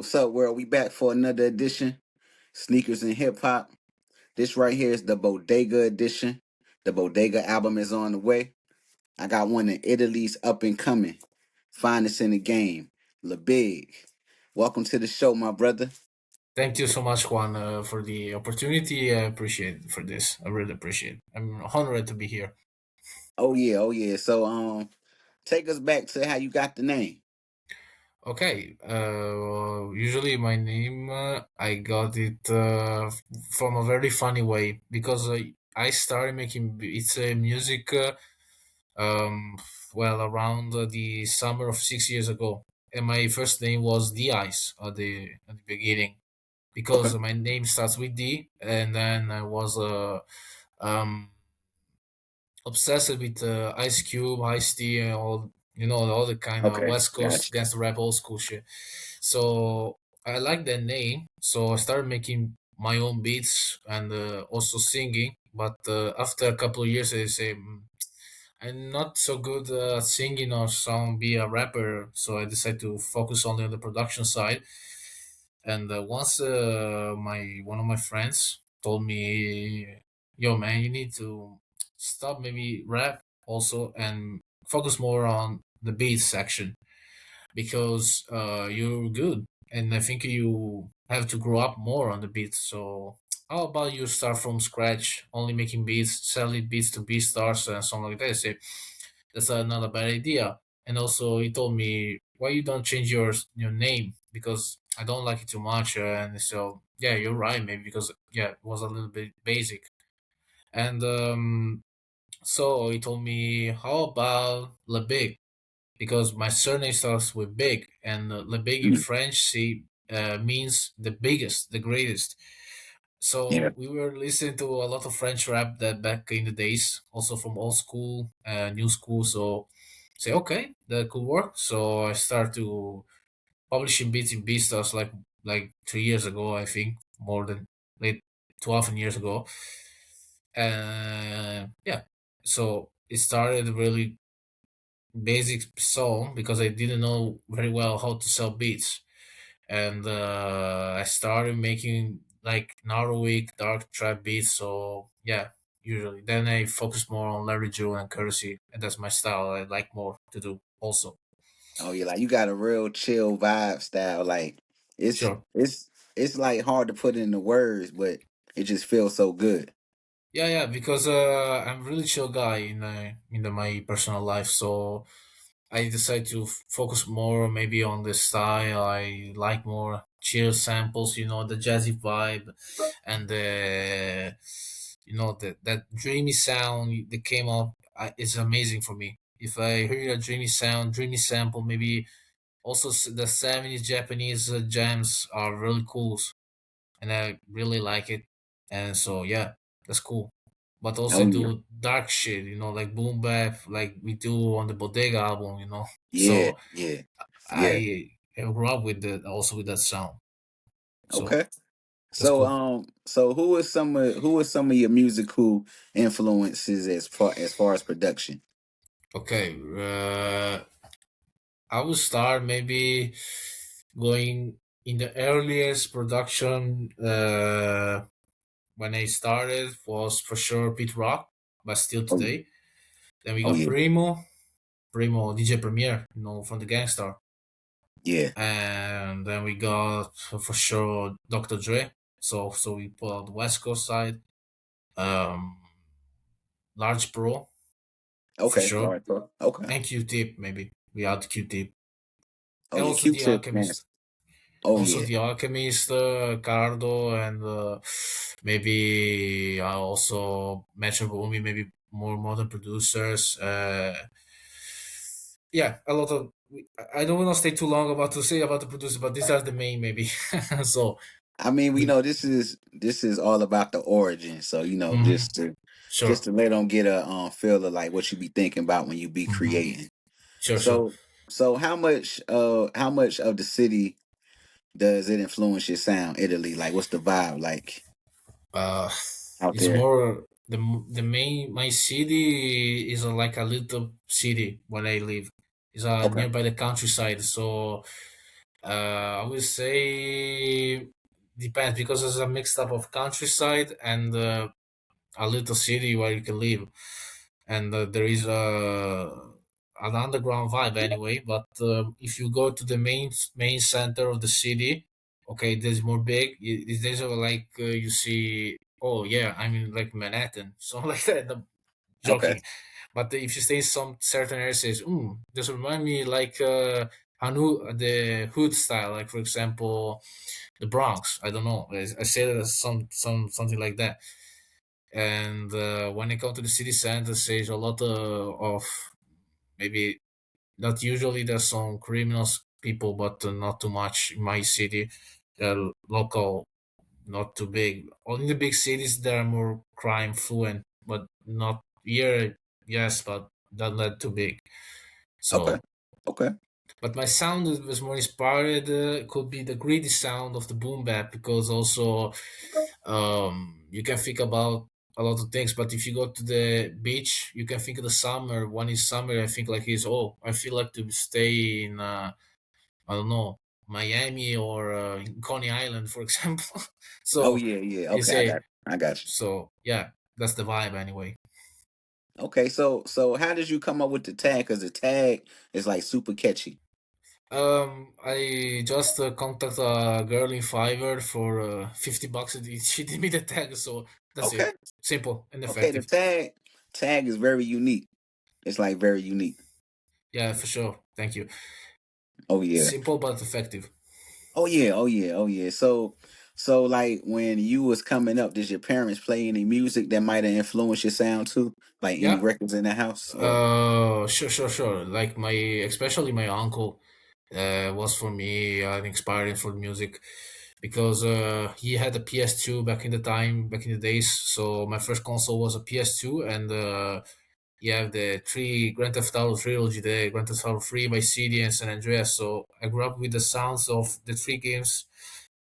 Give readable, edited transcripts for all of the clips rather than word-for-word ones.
What's up, world? We back for another edition. Sneakers and hip hop. This right here is the Bodega edition. The Bodega album is on the way. I got one in Italy's up and coming. Finest in the game. La Big. Welcome to the show, my brother. Thank you so much, Juan, for the opportunity. I appreciate for this. I really appreciate. I'm honored to be here. Oh yeah. So take us back to how you got the name. Okay. Usually my name I got it from a very funny way because I started making it's music. Well, around the summer of 6 years ago, and my first name was D Ice at the beginning Okay. because my name starts with D, and then I was um obsessed with Ice Cube, Ice T, and all the kind of Okay. West Coast Gotcha. gangster rap, old school shit. So I like that name, so I started making my own beats and also singing. But after a couple of years, I say I'm not so good at singing or song, be a rapper. So I decided to focus only on the production side. And once my one of my friends told me, "Yo, man, you need to stop maybe rap also and focus more on the beat section because you're good, and I think you have to grow up more on the beat. So how about you start from scratch, only making beats, selling beats to beat stars and something like that?" I say that's not a bad idea. And also, he told me, "Why you don't change your name? Because I don't like it too much." And so, yeah, you're right, maybe because yeah, it was a little bit basic. And so he told me, "How about Le Big?" Because my surname starts with big, and Le Big in Mm, French see, means the biggest, the greatest. yeah. So we were listening to a lot of French rap that back in the days, also from old school, new school. So say okay, that could work. So I start to publishing beats in Beatstars like 3 years ago, I think, more than like 12 years ago. And yeah, so it started really basic song because I didn't know very well how to sell beats. And I started making like Narrowick, dark trap beats. So yeah, usually. Then I focus more on Larry June and Courtesy, and that's my style. I like more to do also. Oh yeah, like you got a real chill vibe style. Like it's Sure. it's it's like hard to put into words, but it just feels so good. Yeah, yeah, because I'm really chill guy in my personal life, so I decided to focus more maybe on the style. I like more chill samples, the jazzy vibe, and the that dreamy sound that came up is amazing for me. If I hear a dreamy sound, dreamy sample, maybe also the 70s Japanese jams are really cool, and I really like it. And so yeah, that's cool. But also Oh yeah, do dark shit, like boom bap, like we do on the Bodega album. yeah, So yeah, yeah. I grew up with also with that sound. So Okay. that's So cool. who are some of your musical influences as far as production? Okay, I will start maybe going in the earliest production. When I started was for sure Pete Rock, but still Oh yeah, today. Then we oh got yeah, Primo DJ Premier, from the Gangstar. yeah. And then we got for sure Dr. Dre. So we put out the West Coast side. Um, Large Pro for Okay, all sure, right, bro. Okay. and Q-Tip maybe. We had Q-Tip, Oh and yeah, also the Q-Tip, man. Alchemist. Oh Also yeah. the Alchemist, Cardo, and maybe I also mentioned Boomy, maybe more modern producers. Yeah, a lot of. I don't want to stay too long about to say about the producer, but these are the main maybe. So I mean, we the know this is all about the origin. So mhm, just sure. to let them get a feel of like what you be thinking about when you be Hmm. creating. Sure, sure. So how much of the city does it influence your sound? Italy, like what's the vibe like Uh, out it's there? more the main my city is like a little city where I live. It's Okay. nearby the countryside, so I would say depends because it's a mixed up of countryside and a little city where you can live, and there is an underground vibe anyway. But if you go to the main center of the city, okay, there's more big. There's like you see. Oh yeah, I mean like Manhattan, so like that. I'm Okay. joking, but if you stay in some certain areas, says, this remind me like the hood style, like for example, the Bronx. I don't know. I say that as something like that. And when I come to the city center, there's a lot of maybe not usually there's some criminals people, but not too much in my city. The local, not too big. Only the big cities there are more crime fluent, but not here. Yes, but not too big. Okay. So, Okay. but my sound was more inspired. Could be the greedy sound of the boom bap because also you can think about a lot of things. But if you go to the beach, you can think of the summer. When it's summer, I think like is oh, I feel like to stay in I don't know Miami or in Coney Island, for example. Oh So yeah, yeah. you Okay, I got say you. I got you. so yeah, that's the vibe anyway. Okay, so how did you come up with the tag? Because the tag is like super catchy. I just contact a girl in Fiverr for $50. She did me the tag, so that's Okay. it. Simple and Okay, the effective. tag is very unique. It's like very unique. Yeah, for sure. Thank you. Oh yeah. Simple but effective. Oh yeah. Oh yeah. Oh yeah. So like when you was coming up, did your parents play any music that might have influenced your sound too? Like any Yeah. records in the house or Sure. Like especially my uncle, was for me an inspiring for music, because he had a PS2 back in the days. So my first console was a PS2, and you have the three Grand Theft Auto trilogy, the Grand Theft Auto 3, Vice City, and San Andreas. So I grew up with the sounds of the three games,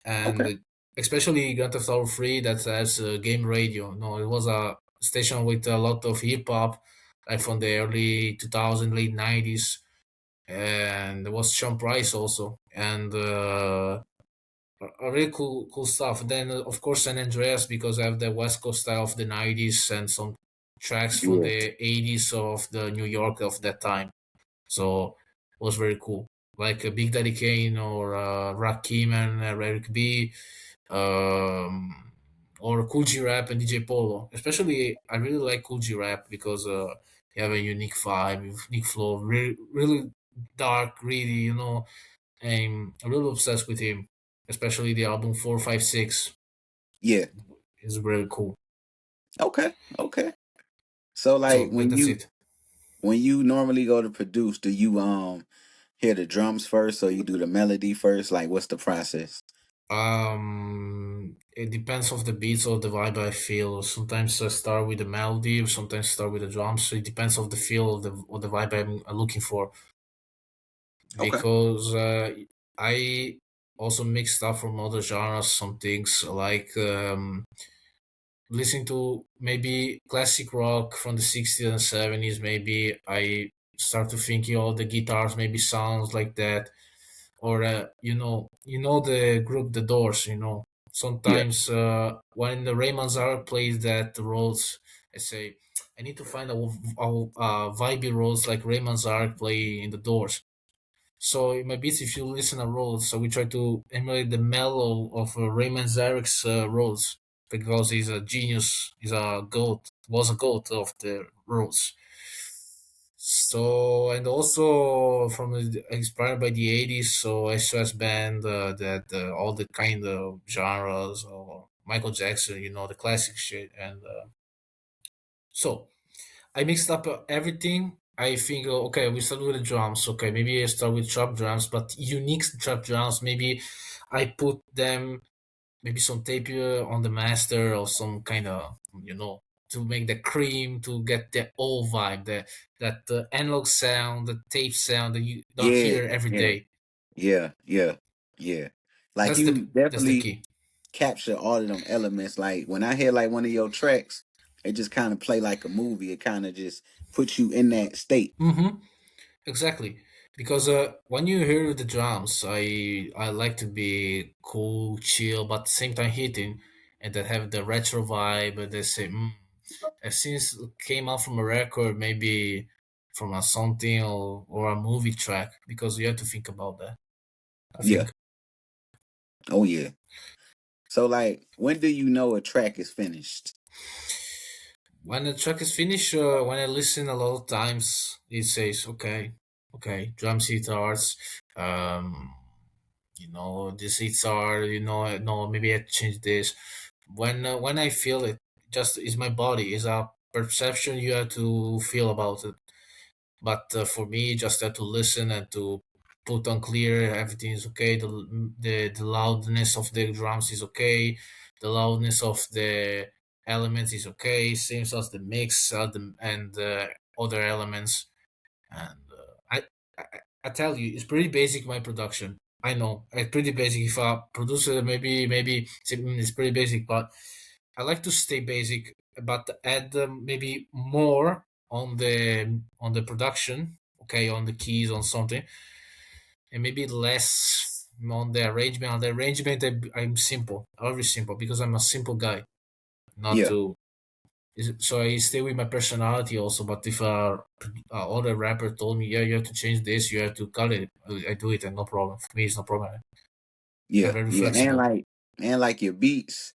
and okay. especially Grand Theft Auto 3 that has a game radio. No, it was a station with a lot of hip hop, like from the early 2000s, late 90s, and there was Sean Price also, and a really cool stuff. Then of course San Andreas, because I have the West Coast style of the 90s and some tracks from Yeah. the 80s of the New York of that time. So it was very cool. Like Big Daddy Kane or Rakim and Eric B, um, or Cool G Rap and DJ Polo. Especially, I really like Cool G Rap because you have a unique vibe, unique flow, really dark, greedy, and I'm really obsessed with him. Especially the album 456 Yeah. is really cool. Okay. Okay. So like So that's it. when you normally go to produce, do you hear the drums first or you do the melody first? Like what's the process? It depends of the beats or the vibe I feel. Sometimes I start with the melody, sometimes start with the drums. So it depends of the feel of the vibe I'm looking for. Okay. Because I also mix stuff from other genres. Some things like listening to maybe classic rock from the 60s and 70s. Maybe I start to thinking all the guitars maybe sounds like that, or the group The Doors. Yeah. Sometimes when the Raymond Zark plays that roles, I say I need to find a vibey roles like Raymond Zark play in The Doors. So in my beats, if you listen to Rhodes, so we try to emulate the mellow of Raymond Zarek's Rhodes, because he's a genius, he's a goat, was a goat of the Rhodes. So, and also inspired by the 80s, so SOS band, that all the kind of genres, or Michael Jackson, the classic shit. And so I mixed up everything. I think, okay, we start with the drums. Okay, maybe I start with trap drums, but unique trap drums. Maybe I put them, maybe some tape on the master, or some kind of, to make the cream, to get the old vibe, that analog sound, the tape sound that you don't Yeah. hear every Yeah. day. Yeah. Yeah. Yeah. Like That's you the definitely key. capture all of them elements. Like when I hear like one of your tracks, it just kind of play like a movie. It kind of just puts you in that state. Mm-hmm. Exactly. because when you hear the drums, I like to be cool, chill, but at the same time hitting, and that have the retro vibe. And they say, since it came out from a record, maybe from a something or a movie track, because you have to think about that. I Yeah. think Oh yeah. So like, when do you know a track is finished? when the track is finished, when I listen a lot of times, it says, okay, okay, drums, guitars, um, this guitar, no, maybe I change this. When I feel it, just is my body, is a perception you have to feel about it. But for me, just have to listen and to put on clear, everything is okay. The loudness of the drums is okay. The loudness of the elements is okay. Same as the mix and other elements. And I, I tell you, it's pretty basic. My production, I know, it's pretty basic. If a producer maybe it's pretty basic, but I like to stay basic, but add maybe more on the production, okay, on the keys, on something, and maybe less on the arrangement. On the arrangement, I'm simple, always simple, because I'm a simple guy. Not Yeah. to So I stay with my personality also. But if a other rapper told me, yeah, you have to change this, you have to cut it, I do it, and no problem. For me, it's no problem. I'm Yeah. very Yeah. flexible. And like your beats,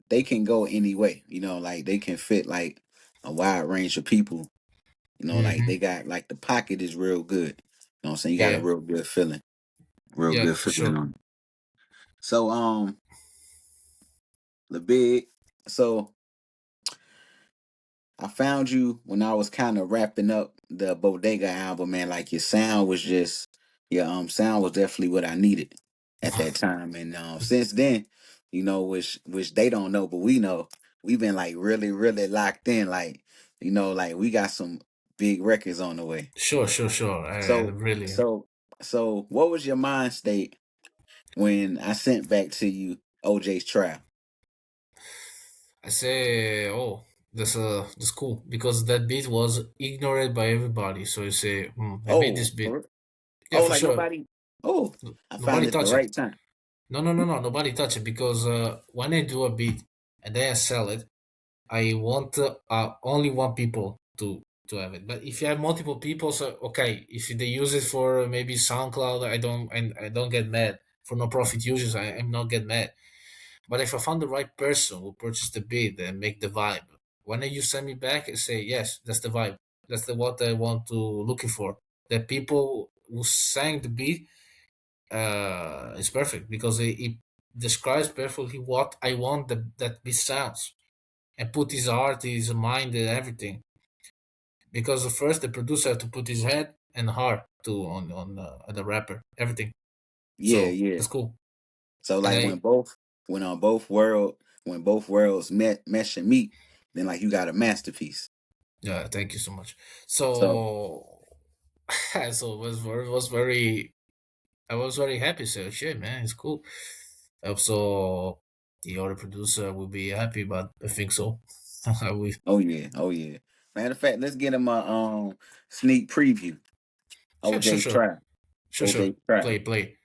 they can go any way. Like they can fit like a wide range of people. Like Hmm. they got like the pocket is real good. You know what I'm saying? You got a Yeah, real good feeling. Real yeah, good for feeling sure. on it. So the big so I found you when I was kind of wrapping up the Bodega album, man. Like your sound was definitely what I needed at that time. And since then, which they don't know, but we know, we've been like really, really locked in. Like, like we got some big records on the way. Sure, sure, sure. So Really, so so what was your mind state when I sent back to you OJ's Trial? I say, oh, that's cool, because that beat was ignored by everybody. So you say, I made this Oh, beat. Yeah, oh, for like sure. nobody. Oh, I found Nobody it the touch it. right time. No, no, no, no. Nobody touch it, because when I do a beat and then I sell it, I want only one people to have it. But if you have multiple people, so okay, if they use it for maybe SoundCloud, I don't get mad. For no profit users, I'm not get mad. But if I found the right person who purchase the beat and make the vibe, when you send me back, I say yes, that's the vibe. That's the what I want to looking for. The people who sang the beat is perfect, because it describes perfectly what I want that beat sounds, and put his heart, his mind, and everything. Because first the producer had to put his head and heart to on the rapper, everything. Yeah, So yeah. that's cool. So And like when on both worlds mesh and meet, then like you got a masterpiece. yeah, thank you so much. So So so was very I was very happy. So shit, man, it's cool. Also, the other producer will be happy, but I think so. We oh yeah, oh yeah. Matter of fact, let's get him a sneak preview. Sure, sure, OJ's sure, Trial. sure, sure. OJ's Trial. Play.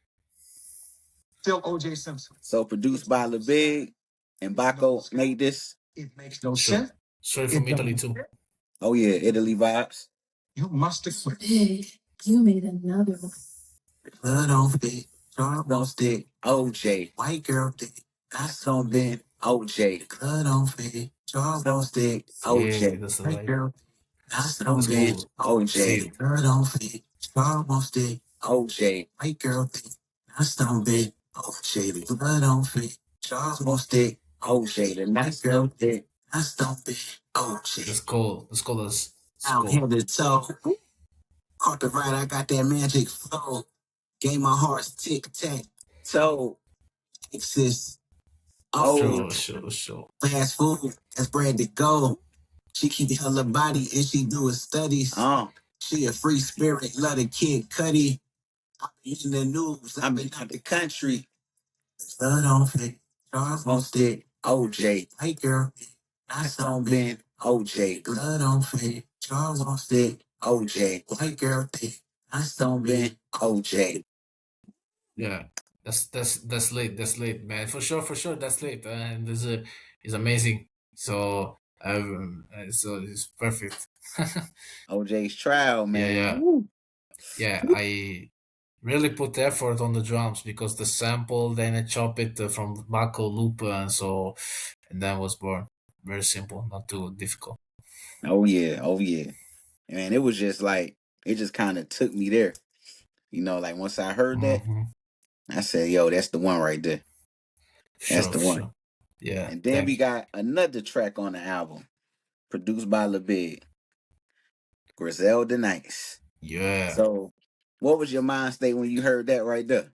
Still OJ Simpson. So produced by LeBig and Baco made this. It makes no Sure. sense. Sorry from It Italy don't. too. Oh yeah, Italy vibes. You must have quit. Hey, you made another one. Blood on feet, dog on stick, OJ. White girl thick, that's on Ben, OJ. Blood on feet, dog on stick, Yeah, OJ. that's the White vibe. girl, that's on That's Ben, cool. OJ. See, Blood on feet, dog on stick, OJ. White girl thick, that's on Ben, OJ. Blood on feet, dog on stick, OJ. The nice girl thick, that's on Ben, that's OJ. cool. That's cool. That's Out cool. here to toe. Caught the right, I got that magic flow. Gave my heart tic tac. So, exist. Oh, Sure, sure, sure. fast food, that's bread to go. She keep her little body and she doing studies. She a free spirit, love the kid Cuddy. I be in the news, I been out the country. Blood on fit, Charles on stick, OJ. White girl, that's on Ben, OJ. Blood on fit, Charles on stick, OJ. White girl, thick. I still been OJ. Yeah, that's late. That's late, man. For sure, that's late. And this is amazing. So it's perfect. OJ's trial, Yeah, man. yeah, Woo. yeah. I really put effort on the drums because the sample, then I chop it from Baco loop, and so and then was born. Very simple, not too difficult. Oh yeah, oh yeah. Man, it was just like it just kind of took me there. Like once I heard that, Mm-hmm. I said, "Yo, that's the one right there. That's Sure, the one." sure. Yeah, And then we thank you. got another track on the album, produced by LeBig, Griselda Nights. Yeah. So, what was your mind state when you heard that right there?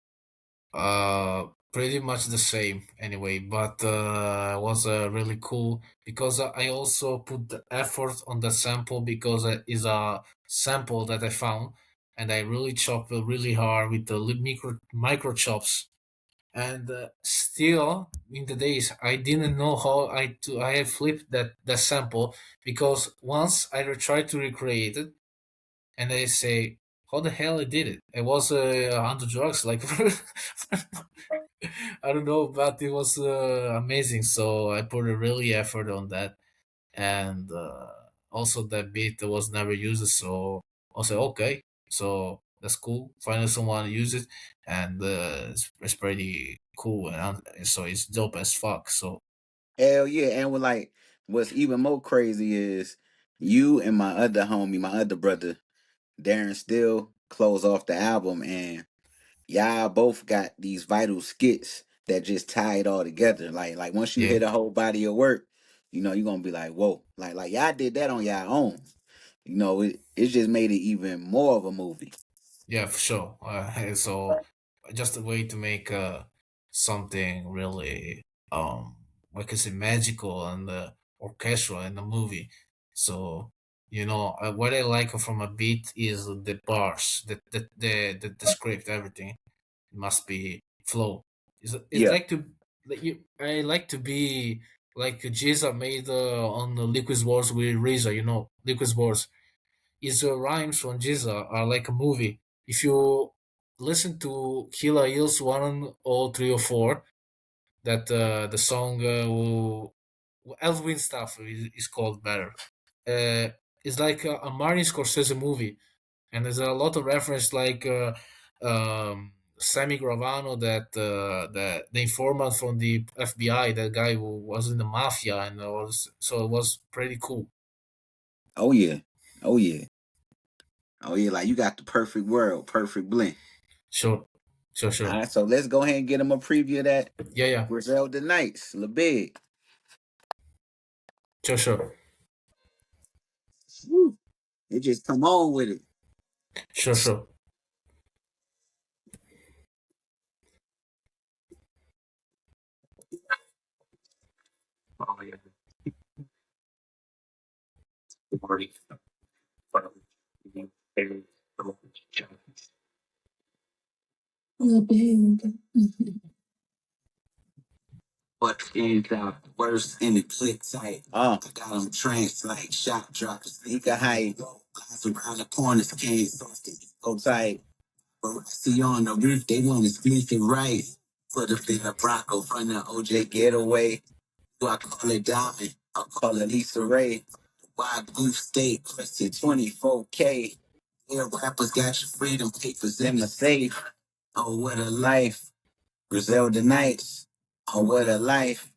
Pretty much the same anyway, but was really cool because I also put the effort on the sample because it is a sample that I found and I really chop it really hard with the micro chops. And still in the days I didn't know how I had flipped that sample because once I tried to recreate it and they say how the hell I did it. I was on the drugs, like I don't know, but it was amazing. So I put a really effort on that, and also that beat was never used. So I said, okay, so that's cool. Finally, someone use it, and it's pretty cool, and so it's dope as fuck. So Hell yeah! And what's even more crazy is you and my other homie, my other brother, Darren, still close off the album, and y'all both got these vital skits that just tie it all together. Like once you yeah, hit a whole body of work, you're gonna be like, whoa, like y'all did that on y'all own. It just made it even more of a movie. yeah, for sure. So just a way to make something really like I say magical and orchestral in the movie. So what I like from a beat is the bars, the script, everything. It must be flow. It's Yeah. like to like you. I like to be like Jizza made on the Liquid Wars with Reza. Liquid Wars his rhymes from Jizza are like a movie. If you listen to Killa Hills 1 or 3 or 4, that the song Elwin stuff is called better. It's like a Martin Scorsese movie, and there's a lot of reference like Sammy Gravano, that the informant from the FBI, that guy who was in the mafia, and so it was pretty cool. Oh yeah. Oh yeah. Oh yeah. Like you got the perfect world, perfect blend. Sure, sure, All sure. right, so let's go ahead and get them a preview of that Yeah, yeah. Griselda Nights, Le Big. Sure, sure. Woo. It just come on with it. Sure, sure. But in the worst in the click tight. I got them tranced like shot drops. Sneaker high. Glass around the corners came soft and go tight. But I see on the roof, they want to sneak it right. Put up in the Bronco front of OJ getaway. Do I call it Diamond? I'll call it Lisa Ray. Wild Goose State, question 24K. Yeah, rappers got your freedom papers in the safe. Oh, what a life. Griselda Nights. Oh, what a life.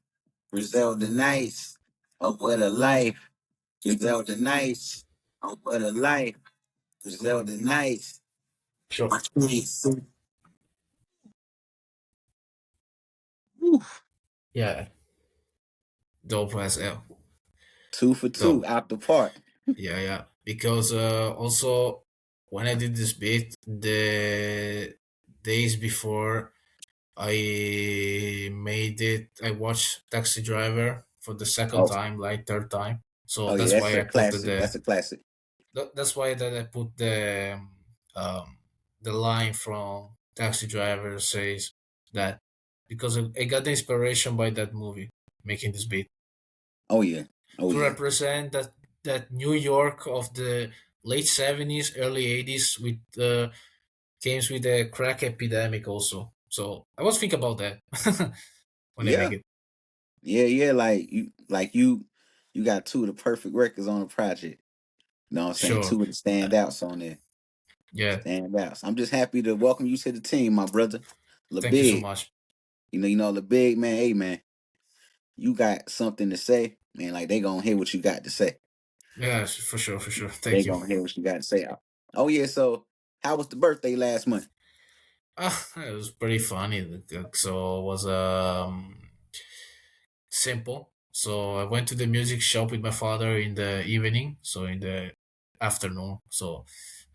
Griselda Nights. Oh, what a life. Griselda Nights. Oh, what a life. Griselda Nights. Sure. My tweets. Woo. Yeah. Dope as hell. Two for two Dope. out the park. Yeah, yeah. Because also when I did this beat, the days before I made it, I watched Taxi Driver for the second Oh, time, like third time. So oh yeah, that's that's why a I put classic. That's a classic. that's why that I put um the line from Taxi Driver says that because I got the inspiration by that movie making this beat Oh yeah. Oh to yeah. represent that New York of the late 70s, early 80s with games with a crack epidemic also. So I was thinking about that when I make Yeah, it. yeah. You got two of the perfect records on the project. You know what I'm saying? Sure. Two of the standouts on there. Yeah. Standouts. I'm just happy to welcome you to the team, my brother. Thank you so LeBig. much. LeBig man. Hey man, you got something to say, man. Like they gonna hear what you got to say. Yeah, for sure, for sure. They Thank you. gonna hear what you got to say. Oh yeah. So how was the birthday last month? It was pretty funny. So it was simple. So I went to the music shop with my father in the evening, so in the afternoon. So,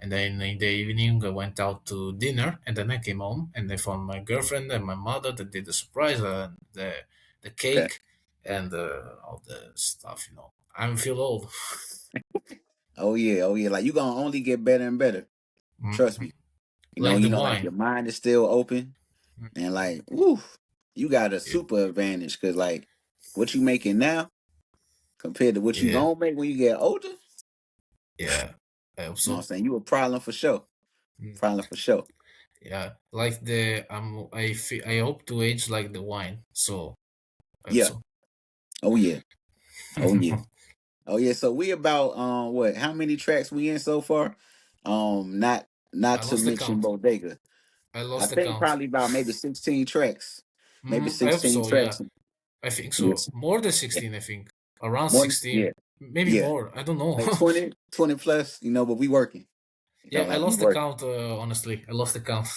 and then in the evening I went out to dinner, and then I came home and I found my girlfriend and my mother that did the surprise and the Okay. cake and all the stuff. I feel old. Oh yeah. Like you gonna only get better and better. Trust Mhm. me. Like the Like your wine. mind is still open and Mhm. like, woo, you got a Yeah, super advantage because like what you making now compared to what you yeah, gonna make when you get older. You yeah. I hope know what I'm so. saying? You a problem for sure. Mm. Problem for sure. Yeah, like I hope to age like the wine. So I hope Yeah. so. Oh yeah. Oh yeah. Oh yeah. So we about what? How many tracks we in so far? Not I to lost the mention count. Bodega. I I lost the think count. probably about maybe 16 tracks. Maybe I hope 16 so. Yeah, tracks. I think so. Yes. More than Yeah. 16. I think around More. Yeah. 16, maybe Yeah. more. I don't know. Like 20 plus. But we working. Yeah, I Like we lost the working. count. Honestly, I lost the count.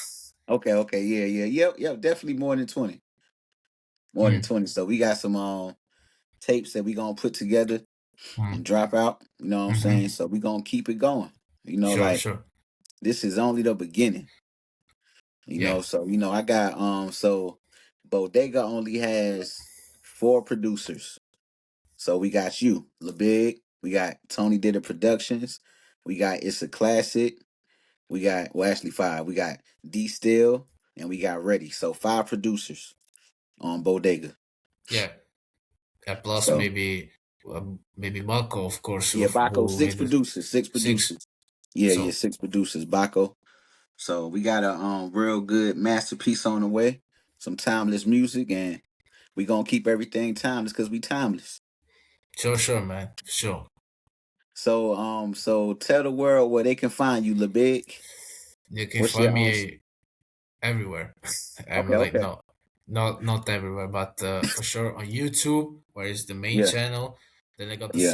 Okay. Yeah. Yep. Definitely more than 20. More than Mm, 20. So we got some tapes that we gonna put together mm, and drop out. You know what I'm saying? mm-hmm. So we gonna keep it going. Sure, Like sure. this is only the beginning. Yeah, So I got so Bodega only has four producers. So we got you, LeBig, we got Tony Did It Productions, we got It's a Classic, we got well actually five. We got D Still and we got Ready. So five producers on Bodega. yeah. Plus So maybe Marco, of course, yeah, Baco, who six made the producers, six six. producers. Yeah, So six producers, Baco. So we got a real good masterpiece on the way. Some timeless music and we gonna keep everything timeless because we timeless. sure, sure, man. Sure. So tell the world where they can find you, LeBig. You can What's find your me everywhere. I'm okay, like okay. not everywhere, but for sure on YouTube, where is the main Yeah, channel. Then I got yeah.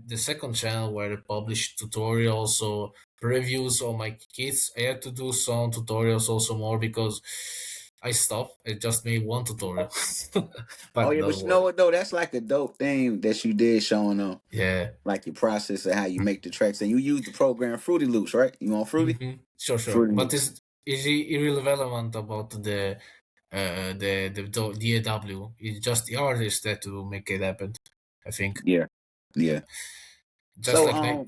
the second channel where I publish tutorials, so reviews on my kids. I had to do some tutorials also more because I stopped. I just made one tutorial, Oh but yeah, don't but you know worry. what though? That's like a dope thing that you did showing them Yeah. like your process of how you make the tracks. And you use the program Fruity Loops, right? You on Fruity? Mm-hmm. Sure, sure. Fruity But Loops. is it irrelevant about the DAW? It's just the artist that will make it happen. I think Yeah, yeah. just So like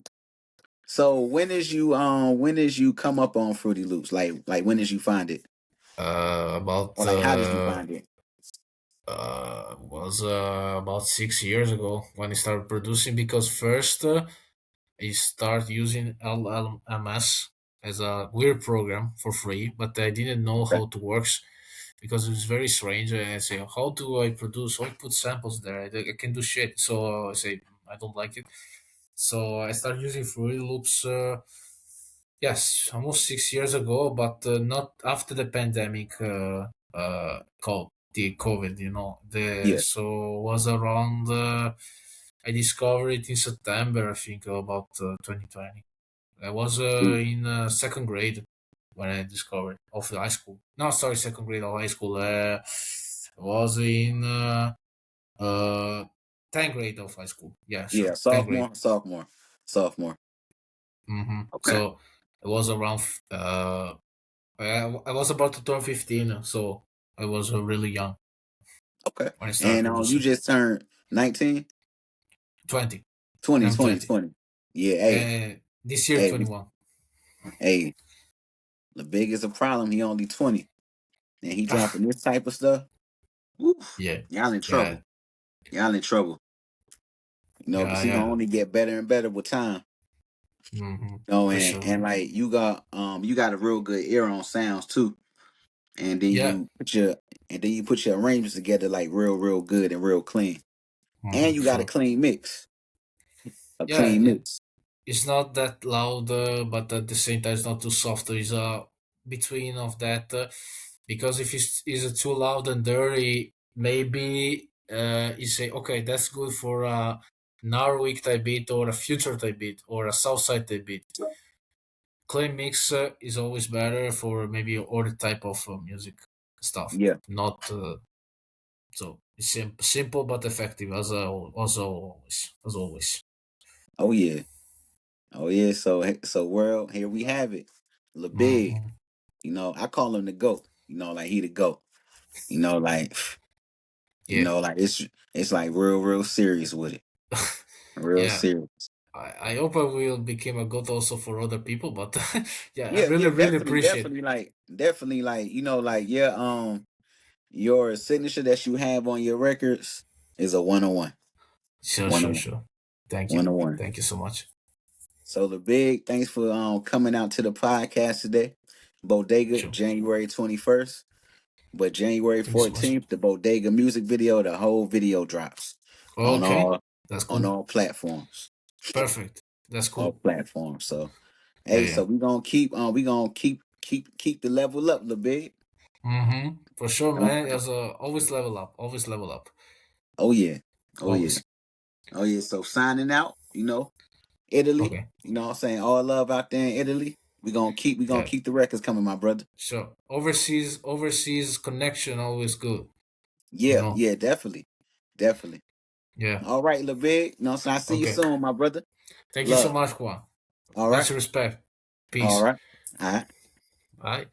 so when is you come up on Fruity Loops? Like when did you find it? about Or like how did you find it? was about 6 years ago when I started producing because first I start using LLMS as a weird program for free, but I didn't know Okay. how it works because it was very strange. And I say, how do I produce? How I put samples there? I can do shit. So I say, I don't like it. So I started using Fruity Loops. Yes, almost 6 years ago, but not after the pandemic. Called the COVID. The Yeah. so was around. I discovered it in September, I think, about 2020. I was in second grade when I discovered of the high school. No, sorry, second grade of high school. Was in 10th grade of high school. Yeah, Yeah, sure, 10th grade. sophomore. Okay. So it was around. I was about to turn 15, so I was really young Okay. when I started And you producing. just turned 19? 20. 20, I'm 20, 20. 20. Yeah, hey, This year hey, 21. hey, the biggest a problem, he only 20. And he dropping this type of stuff. Woof. Yeah, Y'all in yeah, trouble. Y'all in trouble. Because yeah, he gonna yeah. only get better and better with time. No, For and sure. like you got a real good ear on sounds too. And then Yeah. you put your arrangements together like real good and real clean. And you got a Sure. clean mix. A Yeah, clean mix. it's not that loud, but at the same time, it's not too soft. There is a between of that, because if it's is too loud and dirty, maybe you say, okay, that's good for a Narwick type beat or a future type beat or a Southside type beat. Clean mix is always better for maybe other type of music stuff. Yeah. Not so it's simple but effective as always. Oh yeah. Oh yeah. So world, here we have it. Le Big. Hmm. I call him the GOAT. Like he the GOAT. You know, like Yeah. like it's like real serious with it. Real Yeah. serious. I hope I will become a god also for other people, but yeah, I Yeah, really yeah, really definitely, appreciate. definitely like, like your signature that you have on your records is a 101. Sure, One sure, on one. sure. Thank you, 101. thank you so much. So the big thanks for coming out to the podcast today. Bodega, Sure, January 21st. But January thank you so much. 14th, the Bodega music video, the whole video drops on Okay, all that's on cool. all platforms. Perfect. That's All cool. platforms. So Yeah, hey, yeah. so we gonna keep the level up a little bit. For sure, Uh, man. As always level up. Always level up. oh yeah. Oh yeah. Always. Oh yeah. So signing out, Italy. Okay. You know what I'm saying? All love out there in Italy. We gonna Yeah. keep the records coming, my brother. Sure. Overseas connection always good. You Yeah, know. yeah, definitely. Definitely. Yeah. All right, little big. So I see you Okay. soon, my brother. Thank you so Love. much, Juan. All Much right. respect. All Peace. right. All right. Bye.